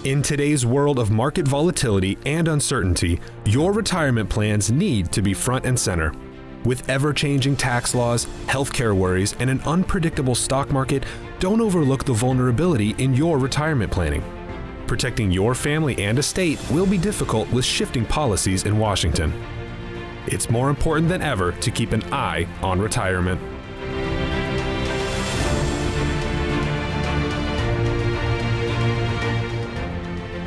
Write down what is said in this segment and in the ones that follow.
In today's world of market volatility and uncertainty, your retirement plans need to be front and center. With ever-changing tax laws, healthcare worries, and an unpredictable stock market, don't overlook the vulnerability in your retirement planning. Protecting your family and estate will be difficult with shifting policies in Washington. It's more important than ever to keep an eye on retirement.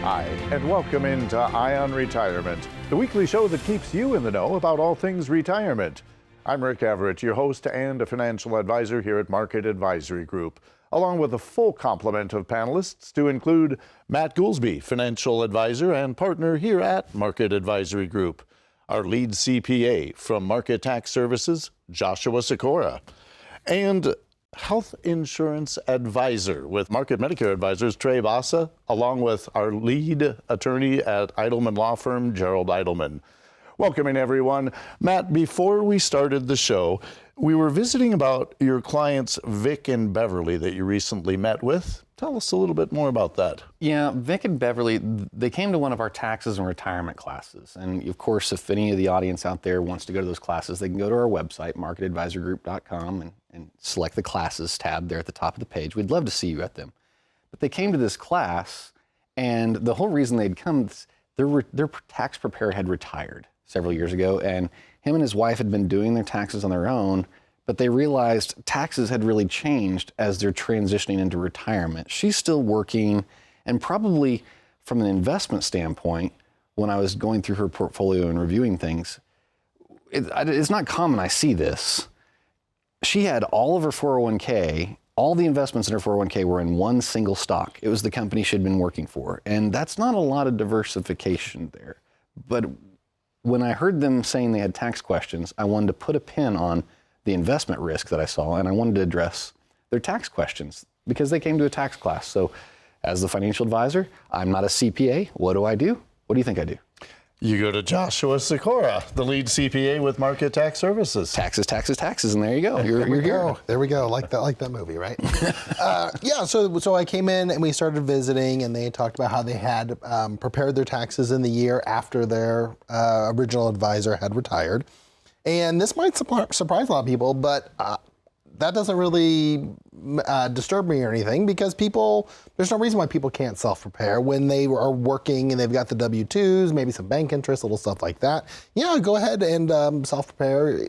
Hi, and welcome into Eye on Retirement, the weekly show that keeps you in the know about all things retirement. I'm Rick Everett, your host and a financial advisor here at Market Advisory Group, along with a full complement of panelists to include Matt Goolsby, financial advisor and partner here at Market Advisory Group, our lead CPA from Market Tax Services, Joshua Cicora, and Health Insurance Advisor with Market Medicare Advisors Trey Basa, along with our lead attorney at Eidelman Law Firm, Gerald Eidelman. Welcoming everyone. Matt, before we started the show, we were visiting about your clients Vic and Beverly that you recently met with. Tell us a little bit more about that. Yeah, Vic and Beverly, they came to one of our taxes and retirement classes. And of course, if any of the audience out there wants to go to those classes, they can go to our website, marketadvisorgroup.com, and select the classes tab there at the top of the page. We'd love to see you at them. But they came to this class, and the whole reason they'd come, their tax preparer had retired several years ago, and him and his wife had been doing their taxes on their own, but they realized taxes had really changed as they're transitioning into retirement. She's still working, and probably from an investment standpoint, when I was going through her portfolio and reviewing things, it's not common I see this. She had all of her 401k, all the investments in her 401k were in one single stock. It was the company she'd been working for, and that's not a lot of diversification there. But when I heard them saying they had tax questions, I wanted to put a pin on the investment risk that I saw, and I wanted to address their tax questions because they came to a tax class. So as the financial advisor, I'm not a CPA. What do I do? What do you think I do? You go to Joshua Cicora, the lead CPA with Market Tax Services. Taxes, taxes, taxes, and there you go. You're here. There we go. Like that movie, right? Yeah. So I came in and we started visiting, and they talked about how they had prepared their taxes in the year after their original advisor had retired. And this might surprise a lot of people, but that doesn't really disturb me or anything, because there's no reason why people can't self-prepare when they are working and they've got the W-2s, maybe some bank interest, little stuff like that. Yeah, go ahead and self-prepare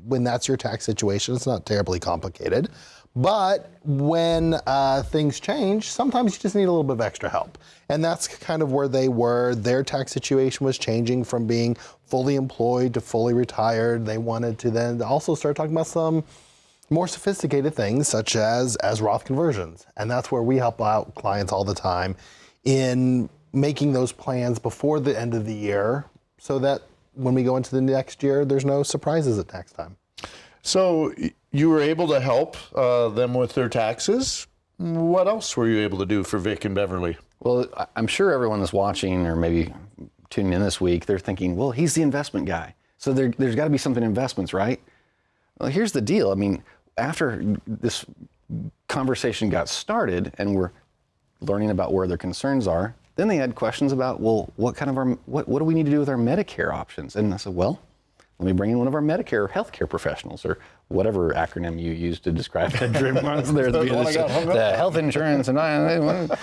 when that's your tax situation. It's not terribly complicated. But when things change, sometimes you just need a little bit of extra help. And that's kind of where they were. Their tax situation was changing from being fully employed to fully retired. They wanted to then also start talking about some more sophisticated things, such as Roth conversions. And that's where we help out clients all the time in making those plans before the end of the year, so that when we go into the next year, there's no surprises at tax time. So you were able to help them with their taxes. What else were you able to do for Vic and Beverly? Well, I'm sure everyone that's watching or maybe tuning in this week, they're thinking, well, he's the investment guy, so there's got to be something in investments, right? Well, here's the deal. I mean, after this conversation got started and we're learning about where their concerns are, then they had questions about, well, what do we need to do with our Medicare options? And I said, well, let me bring in one of our Medicare healthcare professionals, or whatever acronym you use to describe it. The health insurance and the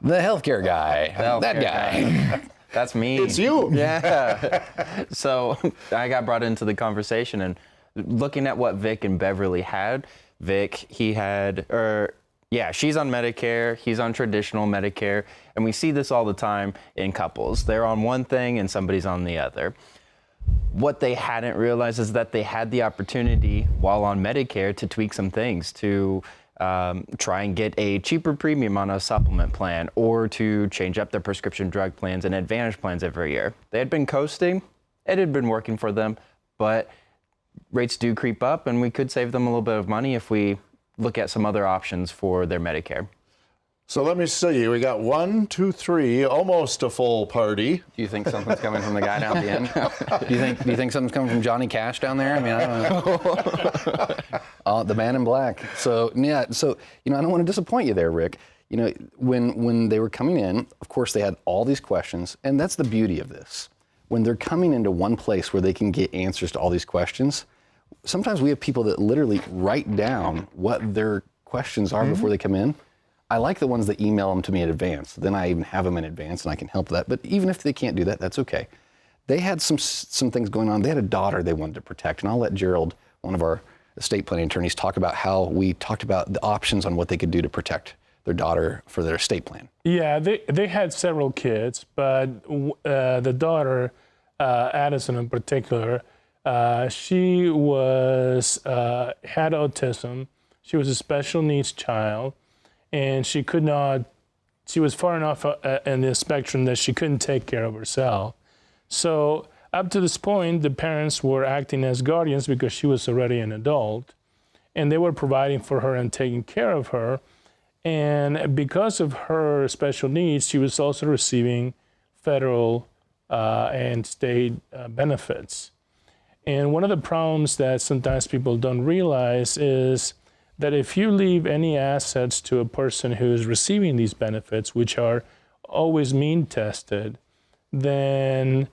healthcare guy, that guy. That's me. It's you. Yeah. So I got brought into the conversation, and looking at what Vic and Beverly had, Vic, she's on Medicare, he's on traditional Medicare, and we see this all the time in couples. They're on one thing and somebody's on the other. What they hadn't realized is that they had the opportunity while on Medicare to tweak some things, to try and get a cheaper premium on a supplement plan, or to change up their prescription drug plans and advantage plans every year. They had been coasting, it had been working for them, but rates do creep up, and we could save them a little bit of money if we look at some other options for their Medicare. So let me see, we got 1, 2, 3, almost a full party. Do you think something's coming from the guy down at the end? Do you think something's coming from Johnny Cash down there? I mean, I don't know. The man in black. So, yeah, I don't want to disappoint you there, Rick. You know, when they were coming in, of course, they had all these questions, and that's the beauty of this. When they're coming into one place where they can get answers to all these questions, sometimes we have people that literally write down what their questions are before they come in. I like the ones that email them to me in advance. Then I even have them in advance and I can help that. But even if they can't do that, that's okay. They had some things going on. They had a daughter they wanted to protect. And I'll let Gerald, one of our estate planning attorneys, talk about how we talked about the options on what they could do to protect their daughter for their estate plan. Yeah, they had several kids, but the daughter, Addison in particular, she was had autism. She was a special needs child, and she was far enough in the spectrum that she couldn't take care of herself. So up to this point, the parents were acting as guardians because she was already an adult, and they were providing for her and taking care of her. And because of her special needs, she was also receiving federal and state benefits. And one of the problems that sometimes people don't realize is that if you leave any assets to a person who is receiving these benefits, which are always mean tested, then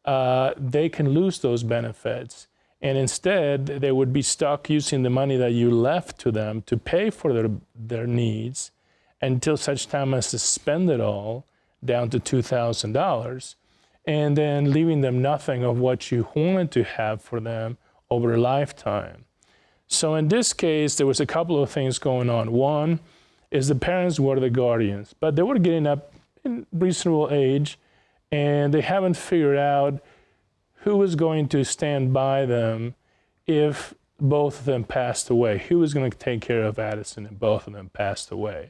they can lose those benefits. And instead, they would be stuck using the money that you left to them to pay for their needs until such time as to spend it all down to $2,000, and then leaving them nothing of what you wanted to have for them over a lifetime. So in this case, there was a couple of things going on. One is the parents were the guardians, but they were getting up in reasonable age, and they haven't figured out who was going to stand by them if both of them passed away. Who was going to take care of Addison if both of them passed away?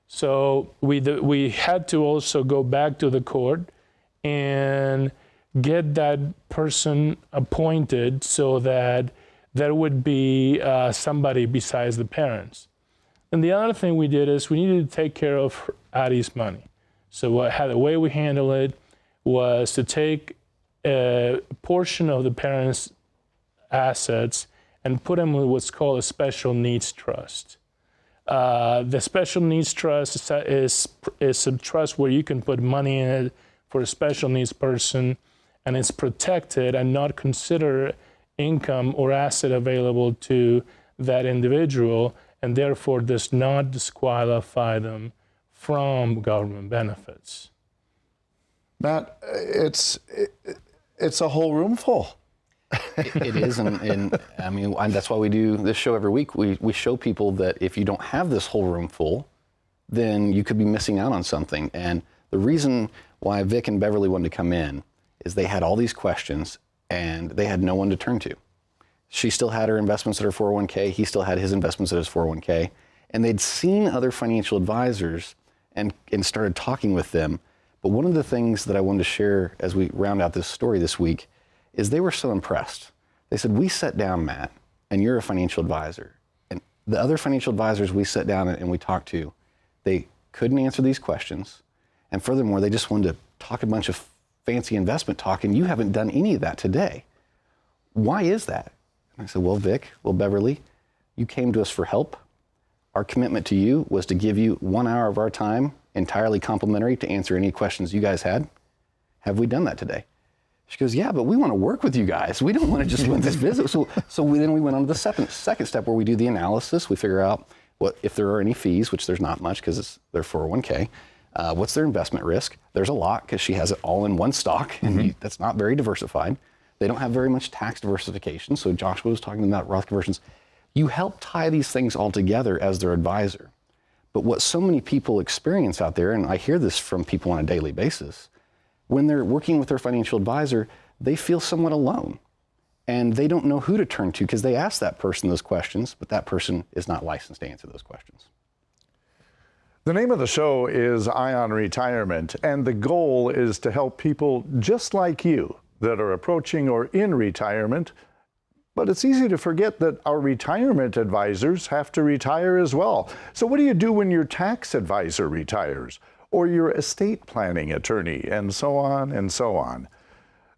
So we had to also go back to the court and get that person appointed so that there would be somebody besides the parents. And the other thing we did is we needed to take care of Addie's money. So the way we handled it was to take a portion of the parents' assets and put them in what's called a special needs trust. The special needs trust is a trust where you can put money in it for a special needs person, and it's protected and not considered income or asset available to that individual, and therefore does not disqualify them from government benefits. Matt, it's a whole room full. It is, and I mean, that's why we do this show every week. We show people that if you don't have this whole room full, then you could be missing out on something. And the reason why Vic and Beverly wanted to come in is they had all these questions and they had no one to turn to. She still had her investments at her 401k. He still had his investments at his 401k. And they'd seen other financial advisors and started talking with them. But one of the things that I wanted to share as we round out this story this week is they were so impressed. They said, we sat down, Matt, and you're a financial advisor. And the other financial advisors we sat down and we talked to, they couldn't answer these questions. And furthermore, they just wanted to talk a bunch of fancy investment talk, and you haven't done any of that today. Why is that? And I said, well, Vic, Beverly, you came to us for help. Our commitment to you was to give you 1 hour of our time, entirely complimentary, to answer any questions you guys had. Have we done that today? She goes, yeah, but we want to work with you guys. We don't want to just win this business. So then we went on to the second step where we do the analysis. We figure out what if there are any fees, which there's not much because it's their 401k. What's their investment risk? There's a lot because she has it all in one stock, and that's not very diversified. They don't have very much tax diversification. So Joshua was talking about Roth conversions. You help tie these things all together as their advisor. But what so many people experience out there, and I hear this from people on a daily basis, when they're working with their financial advisor, they feel somewhat alone. And they don't know who to turn to because they ask that person those questions, but that person is not licensed to answer those questions. The name of the show is Eye on Retirement, and the goal is to help people just like you that are approaching or in retirement. But it's easy to forget that our retirement advisors have to retire as well. So what do you do when your tax advisor retires, or your estate planning attorney, and so on and so on?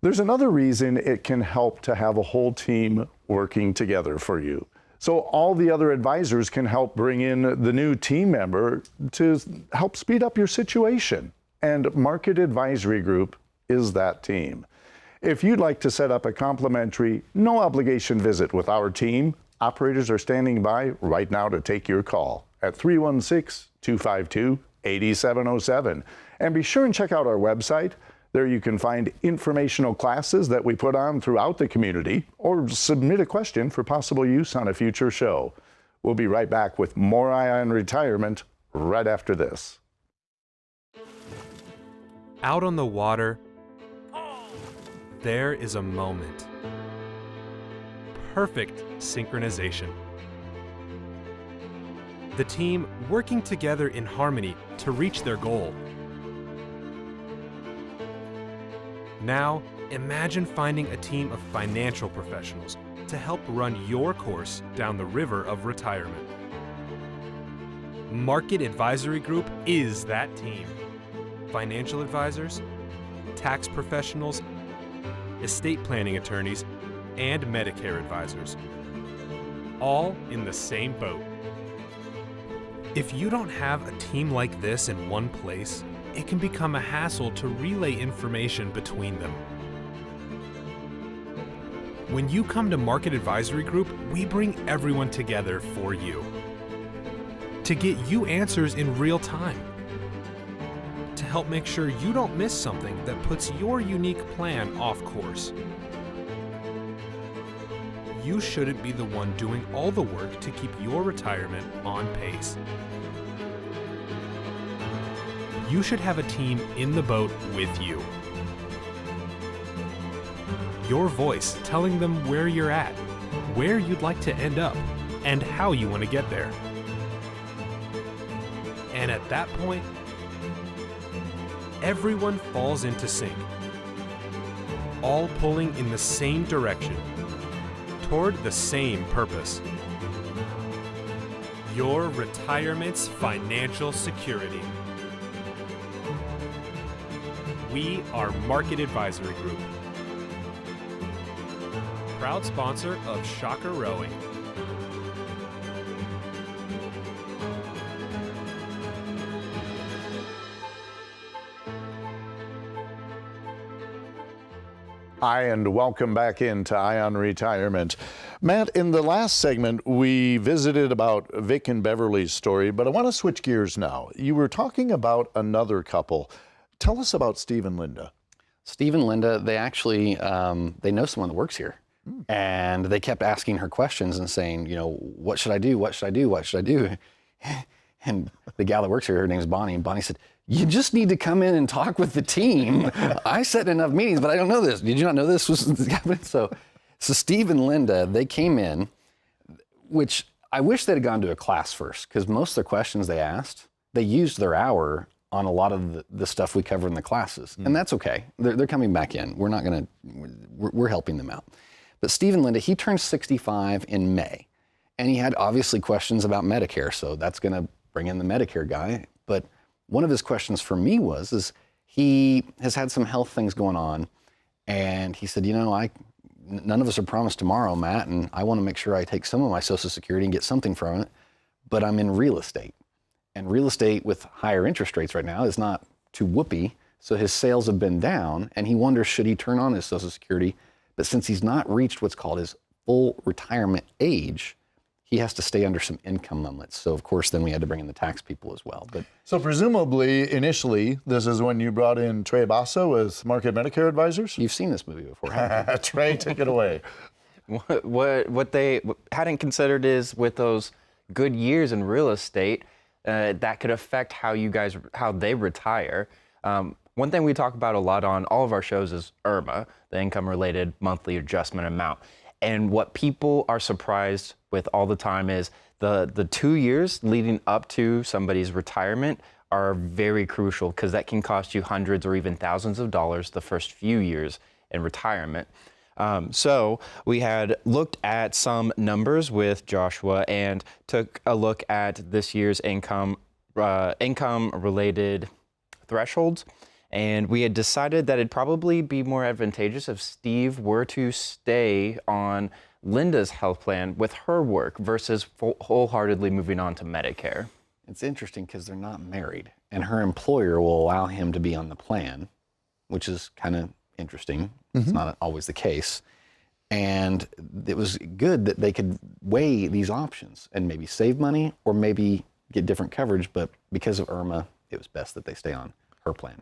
There's another reason it can help to have a whole team working together for you. So all the other advisors can help bring in the new team member to help speed up your situation. And Market Advisory Group is that team. If you'd like to set up a complimentary, no obligation visit with our team, operators are standing by right now to take your call at 316-252-8707. And be sure and check out our website. There you can find informational classes that we put on throughout the community, or submit a question for possible use on a future show. We'll be right back with more Eye on Retirement right after this. Out on the water, there is a moment. Perfect synchronization. The team working together in harmony to reach their goal. Now, imagine finding a team of financial professionals to help run your course down the river of retirement. Market Advisory Group is that team. Financial advisors, tax professionals, estate planning attorneys, and Medicare advisors. All in the same boat. If you don't have a team like this in one place, it can become a hassle to relay information between them. When you come to Market Advisory Group, we bring everyone together for you. To get you answers in real time. To help make sure you don't miss something that puts your unique plan off course. You shouldn't be the one doing all the work to keep your retirement on pace. You should have a team in the boat with you. Your voice telling them where you're at, where you'd like to end up, and how you want to get there. And at that point, everyone falls into sync, all pulling in the same direction, toward the same purpose. Your retirement's financial security. We are Market Advisory Group, proud sponsor of Shocker Rowing. Hi, and welcome back into Eye on Retirement. Matt, in the last segment, we visited about Vic and Beverly's story, but I want to switch gears now. You were talking about another couple. Tell us about Steve and Linda. Steve and Linda, they actually, they know someone that works here. And they kept asking her questions and saying, you know, what should I do? What should I do? What should I do? And the gal that works here, her name's Bonnie, and Bonnie said, you just need to come in and talk with the team. I sat in enough meetings, but I don't know this. Did you not know this was happening? So Steve and Linda, they came in, which I wish they'd gone to a class first, because most of the questions they asked, they used their hour on a lot of the stuff we cover in the classes. And that's okay. They're coming back in. We're not gonna, we're helping them out. But Steve and Linda, he turned 65 in May. And he had obviously questions about Medicare, so that's gonna bring in the Medicare guy. But one of his questions for me is he has had some health things going on, and he said, you know, none of us are promised tomorrow, Matt, and I want to make sure I take some of my Social Security and get something from it, but I'm in real estate. And real estate with higher interest rates right now is not too whoopee, so his sales have been down, and he wonders, should he turn on his Social Security? But since he's not reached what's called his full retirement age, he has to stay under some income limits. So of course, then we had to bring in the tax people as well. But so presumably, initially, this is when you brought in Trey Basa with Market Medicare Advisors? You've seen this movie before, haven't you? Trey, take it away. What they hadn't considered is with those good years in real estate, that could affect how they retire. One thing we talk about a lot on all of our shows is IRMA, the income-related monthly adjustment amount. And what people are surprised with all the time is the 2 years leading up to somebody's retirement are very crucial, because that can cost you hundreds or even thousands of dollars the first few years in retirement. So we had looked at some numbers with Joshua and took a look at this year's income-related thresholds. And we had decided that it'd probably be more advantageous if Steve were to stay on Linda's health plan with her work versus wholeheartedly moving on to Medicare. It's interesting because they're not married, and her employer will allow him to be on the plan, which is kind of interesting. It's not always the case. And it was good that they could weigh these options and maybe save money or maybe get different coverage. But because of Irma, it was best that they stay on her plan.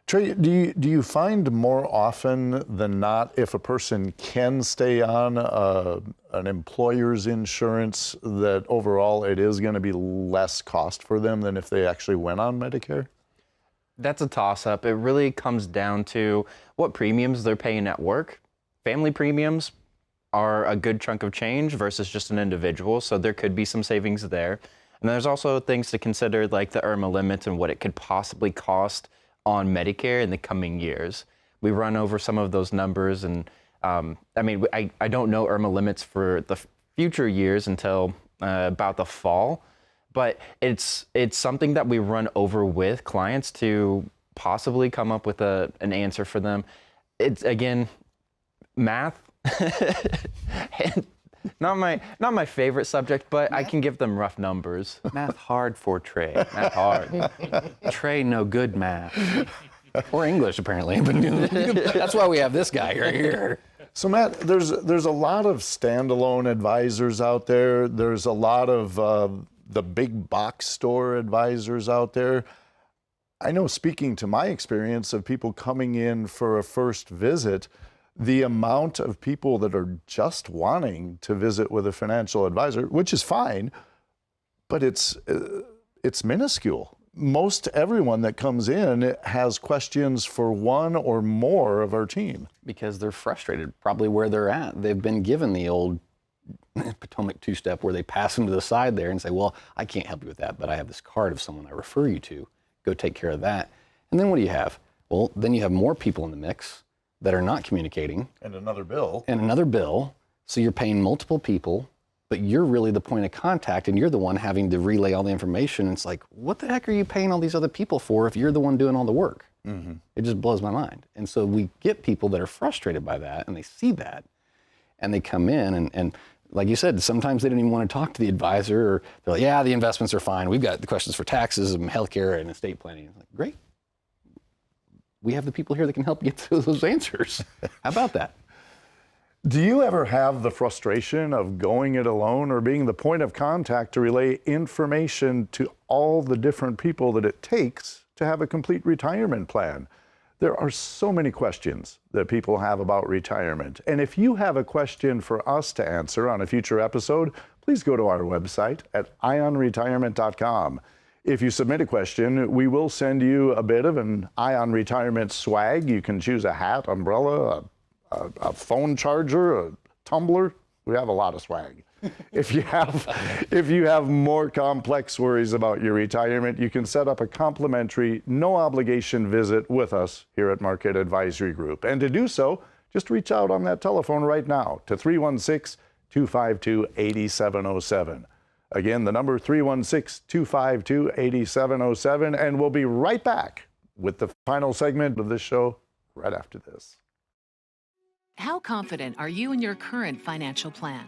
Trey, do you find more often than not, if a person can stay on an employer's insurance, that overall it is going to be less cost for them than if they actually went on Medicare? That's a toss-up. It really comes down to what premiums they're paying at work. Family premiums are a good chunk of change versus just an individual, so there could be some savings there. And there's also things to consider, like the IRMA limits and what it could possibly cost on Medicare in the coming years. We run over some of those numbers, and I don't know IRMA limits for the future years until about the fall, but it's something that we run over with clients to possibly come up with an answer for them. It's, again, math. And not my favorite subject, but I can give them rough numbers. Math hard for Trey. Math hard. Trey no good math. Or English, apparently. But that's why we have this guy right here. So Matt, there's a lot of standalone advisors out there. There's a lot of the big box store advisors out there. I know, speaking to my experience of people coming in for a first visit, the amount of people that are just wanting to visit with a financial advisor, which is fine, but it's minuscule. Most everyone that comes in has questions for one or more of our team. Because they're frustrated, probably where they're at. They've been given the old Potomac two-step where they pass them to the side there and say, well, I can't help you with that, but I have this card of someone I refer you to. Go take care of that. And then what do you have? Well, then you have more people in the mix that are not communicating. And another bill. And another bill. So you're paying multiple people, but you're really the point of contact, and you're the one having to relay all the information. It's like, what the heck are you paying all these other people for if you're the one doing all the work? Mm-hmm. It just blows my mind. And so we get people that are frustrated by that, and they see that, and they come in, and like you said, sometimes they don't even want to talk to the advisor, or they're like, yeah, the investments are fine. We've got the questions for taxes and healthcare and estate planning. It's like, great. We have the people here that can help you get through those answers. How about that? Do you ever have the frustration of going it alone or being the point of contact to relay information to all the different people that it takes to have a complete retirement plan? There are so many questions that people have about retirement. And if you have a question for us to answer on a future episode, please go to our website at ionretirement.com. If you submit a question, we will send you a bit of an Ion Retirement swag. You can choose a hat, umbrella, a phone charger, a tumbler. We have a lot of swag. If you have more complex worries about your retirement, you can set up a complimentary, no obligation visit with us here at Market Advisory Group. And to do so, just reach out on that telephone right now to 316-252-8707. Again, the number 316-252-8707, and we'll be right back with the final segment of this show right after this. How confident are you in your current financial plan?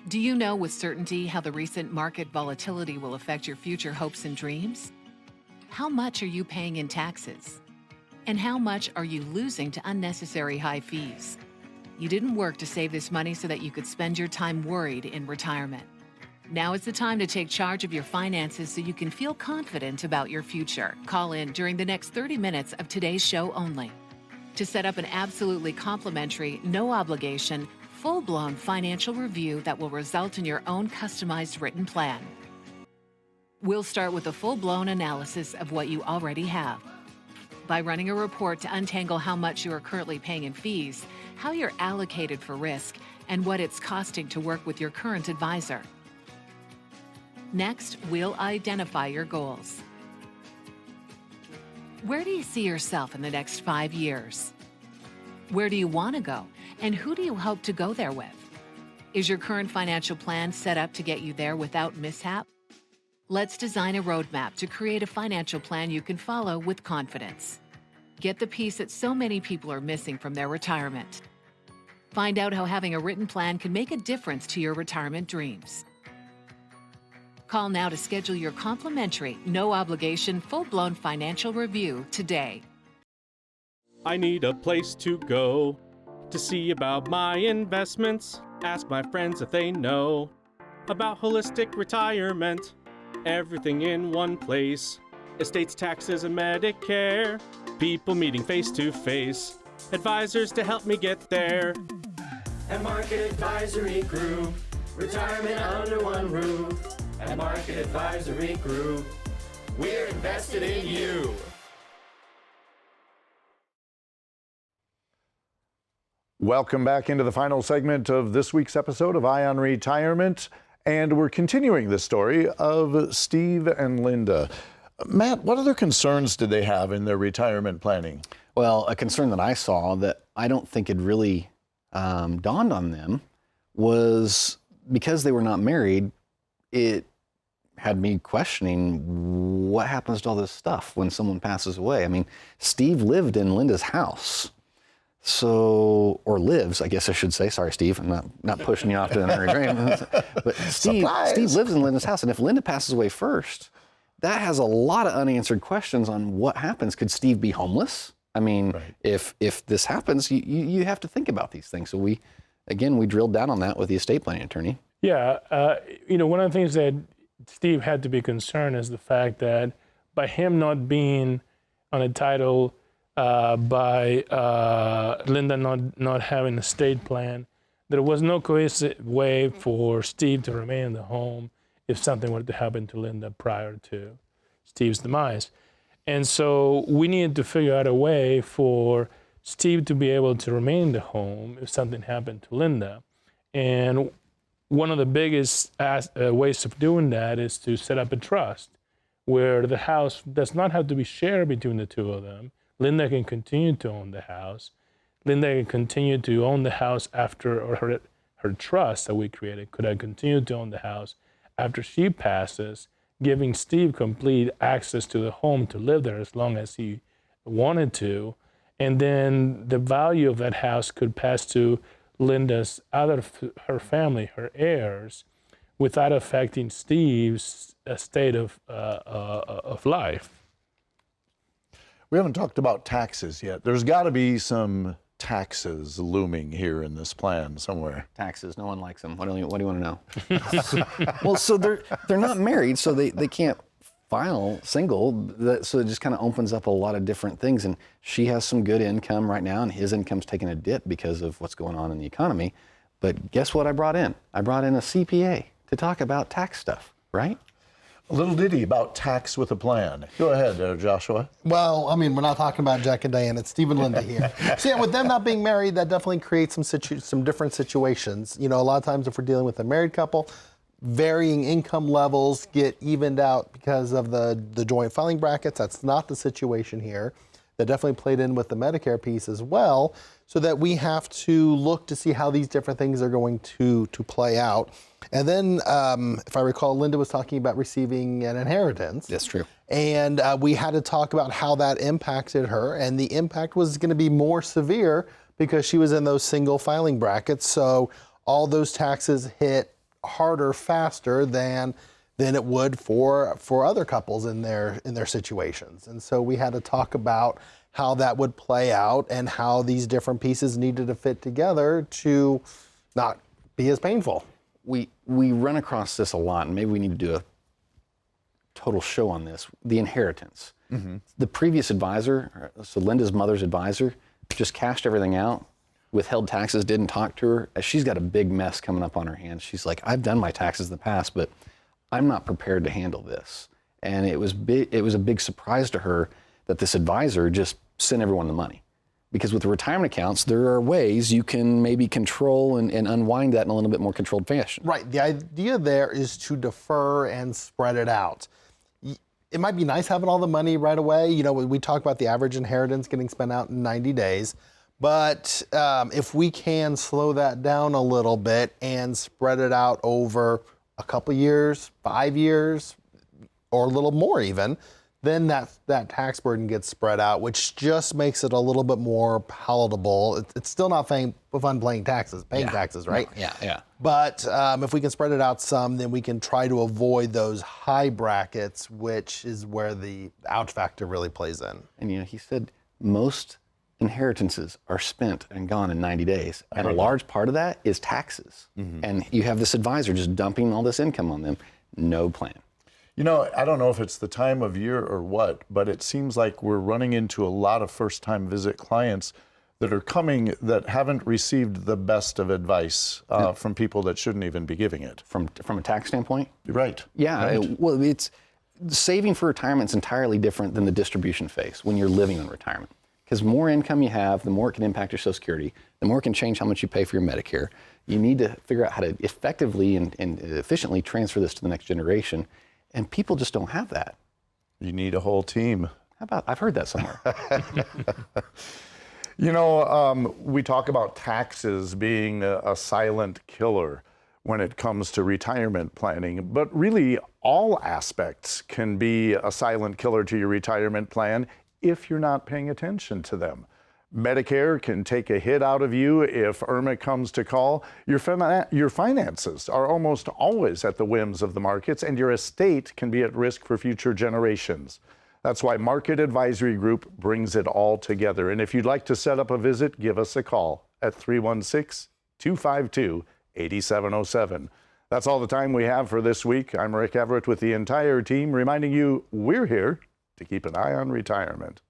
Do you know with certainty how the recent market volatility will affect your future hopes and dreams? How much are you paying in taxes? And how much are you losing to unnecessary high fees? You didn't work to save this money so that you could spend your time worried in retirement. Now is the time to take charge of your finances so you can feel confident about your future. Call in during the next 30 minutes of today's show only to set up an absolutely complimentary, no obligation, full-blown financial review that will result in your own customized written plan. We'll start with a full-blown analysis of what you already have by running a report to untangle how much you are currently paying in fees, how you're allocated for risk, and what it's costing to work with your current advisor. Next, we'll identify your goals. Where do you see yourself in the next 5 years? Where do you want to go, and who do you hope to go there with? Is your current financial plan set up to get you there without mishap? Let's design a roadmap to create a financial plan you can follow with confidence. Get the piece that so many people are missing from their retirement. Find out how having a written plan can make a difference to your retirement dreams. Call now to schedule your complimentary, no-obligation, full-blown financial review today. I need a place to go to see about my investments. Ask my friends if they know about holistic retirement. Everything in one place. Estates, taxes, and Medicare. People meeting face to face. Advisors to help me get there. At Market Advisory Group. Retirement under one roof. At Market Advisory Group. We're invested in you. Welcome back into the final segment of this week's episode of Eye on Retirement. And we're continuing the story of Steve and Linda. Matt, what other concerns did they have in their retirement planning? Well, a concern that I saw that I don't think had really dawned on them was because they were not married, it had me questioning what happens to all this stuff when someone passes away. I mean, Steve lived in Linda's house. Or lives, I guess I should say. Sorry, Steve, I'm not pushing you off to another grave. But Steve lives in Linda's house, and if Linda passes away first, that has a lot of unanswered questions on what happens. Could Steve be homeless? I mean, right. If this happens, you have to think about these things. So we drilled down on that with the estate planning attorney. Yeah, one of the things that Steve had to be concerned is the fact that by him not being on a title, by Linda not having an estate plan, there was no cohesive way for Steve to remain in the home if something were to happen to Linda prior to Steve's demise. And so we needed to figure out a way for Steve to be able to remain in the home if something happened to Linda. And one of the biggest ways of doing that is to set up a trust where the house does not have to be shared between the two of them. Linda can continue to own the house. Linda can continue to own the house after, or her trust that we created could have continued to own the house after she passes, giving Steve complete access to the home to live there as long as he wanted to. And then the value of that house could pass to Linda's her family, her heirs, without affecting Steve's state of life. We haven't talked about taxes yet. There's got to be some taxes looming here in this plan somewhere. Taxes, no one likes them. What do you want to know? Well, so they're not married, so they can't file single. So it just kind of opens up a lot of different things. And she has some good income right now, and his income's taking a dip because of what's going on in the economy. But guess what I brought in? I brought in a CPA to talk about tax stuff, right? A little ditty about tax with a plan. Go ahead, Joshua. Well, I mean, we're not talking about Jack and Diane. It's Steve and Linda here. So yeah, with them not being married, that definitely creates some different situations. You know, a lot of times if we're dealing with a married couple, varying income levels get evened out because of the joint filing brackets. That's not the situation here. That definitely played in with the Medicare piece as well, so that we have to look to see how these different things are going to play out. And then, if I recall, Linda was talking about receiving an inheritance. That's true. And we had to talk about how that impacted her, and the impact was going to be more severe because she was in those single filing brackets. So all those taxes hit harder, faster than it would for other couples in their situations. And so we had to talk about how that would play out and how these different pieces needed to fit together to not be as painful. We run across this a lot, and maybe we need to do a total show on this. The inheritance. Mm-hmm. The previous advisor, so Linda's mother's advisor, just cashed everything out, withheld taxes, didn't talk to her. She's got a big mess coming up on her hands. She's like, I've done my taxes in the past, but I'm not prepared to handle this. And it was a big surprise to her that this advisor just sent everyone the money. Because with the retirement accounts, there are ways you can maybe control and unwind that in a little bit more controlled fashion. Right. The idea there is to defer and spread it out. It might be nice having all the money right away. You know, we talk about the average inheritance getting spent out in 90 days. But if we can slow that down a little bit and spread it out over a couple years, 5 years, or a little more even, then that tax burden gets spread out, which just makes it a little bit more palatable. It's still not fun paying taxes, right? No, yeah. But if we can spread it out some, then we can try to avoid those high brackets, which is where the ouch factor really plays in. And he said most inheritances are spent and gone in 90 days. And a large part of that is taxes. And you have this advisor just dumping all this income on them. No plan. I don't know if it's the time of year or what, but it seems like we're running into a lot of first-time visit clients that are coming that haven't received the best of advice from people that shouldn't even be giving it. From a tax standpoint? Right. Yeah, right. Well, it's saving for retirement is entirely different than the distribution phase when you're living in retirement. Because more income you have, the more it can impact your Social Security, the more it can change how much you pay for your Medicare. You need to figure out how to effectively and efficiently transfer this to the next generation. And people just don't have that. You need a whole team. How about, I've heard that somewhere. We talk about taxes being a silent killer when it comes to retirement planning, but really all aspects can be a silent killer to your retirement plan if you're not paying attention to them. Medicare can take a hit out of you if Irma comes to call. Your finances are almost always at the whims of the markets, and your estate can be at risk for future generations. That's why Market Advisory Group brings it all together. And if you'd like to set up a visit, give us a call at 316-252-8707. That's all the time we have for this week. I'm Rick Everett with the entire team, reminding you we're here to keep an eye on retirement.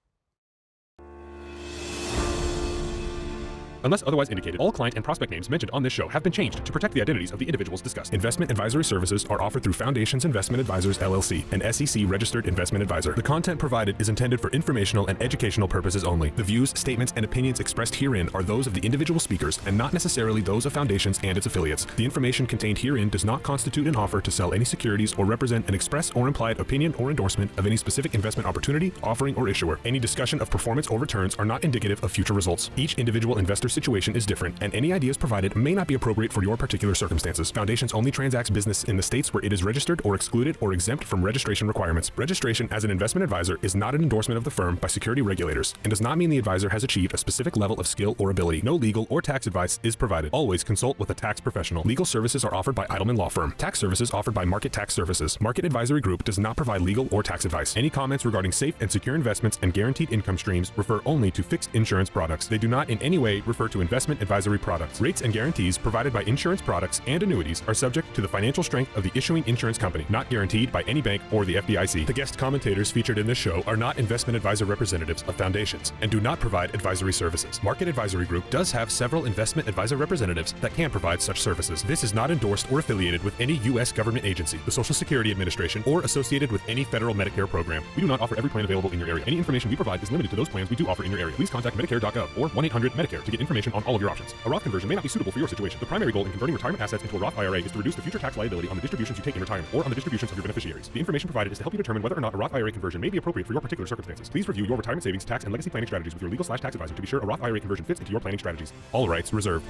Unless otherwise indicated, all client and prospect names mentioned on this show have been changed to protect the identities of the individuals discussed. Investment advisory services are offered through Foundations Investment Advisors LLC, an SEC-registered investment advisor. The content provided is intended for informational and educational purposes only. The views, statements, and opinions expressed herein are those of the individual speakers and not necessarily those of Foundations and its affiliates. The information contained herein does not constitute an offer to sell any securities or represent an express or implied opinion or endorsement of any specific investment opportunity, offering, or issuer. Any discussion of performance or returns are not indicative of future results. Each individual investor situation is different, and any ideas provided may not be appropriate for your particular circumstances. Foundations only transacts business in the states where it is registered or excluded or exempt from registration requirements. Registration as an investment advisor is not an endorsement of the firm by security regulators and does not mean the advisor has achieved a specific level of skill or ability. No legal or tax advice is provided. Always consult with a tax professional. Legal services are offered by Eidelman Law Firm. Tax services offered by Market Tax Services. Market Advisory Group does not provide legal or tax advice. Any comments regarding safe and secure investments and guaranteed income streams refer only to fixed insurance products. They do not in any way refer to investment advisory products. Rates and guarantees provided by insurance products and annuities are subject to the financial strength of the issuing insurance company, not guaranteed by any bank or the FDIC. The guest commentators featured in this show are not investment advisor representatives of Foundations and do not provide advisory services. Market Advisory Group does have several investment advisor representatives that can provide such services. This is not endorsed or affiliated with any U.S. government agency, the Social Security Administration, or associated with any federal Medicare program. We do not offer every plan available in your area. Any information we provide is limited to those plans we do offer in your area. Please contact Medicare.gov or 1-800-MEDICARE to get information on all of your options. A Roth conversion may not be suitable for your situation. The primary goal in converting retirement assets into a Roth IRA is to reduce the future tax liability on the distributions you take in retirement or on the distributions of your beneficiaries. The information provided is to help you determine whether or not a Roth IRA conversion may be appropriate for your particular circumstances. Please review your retirement savings, tax, and legacy planning strategies with your legal/tax advisor to be sure a Roth IRA conversion fits into your planning strategies. All rights reserved.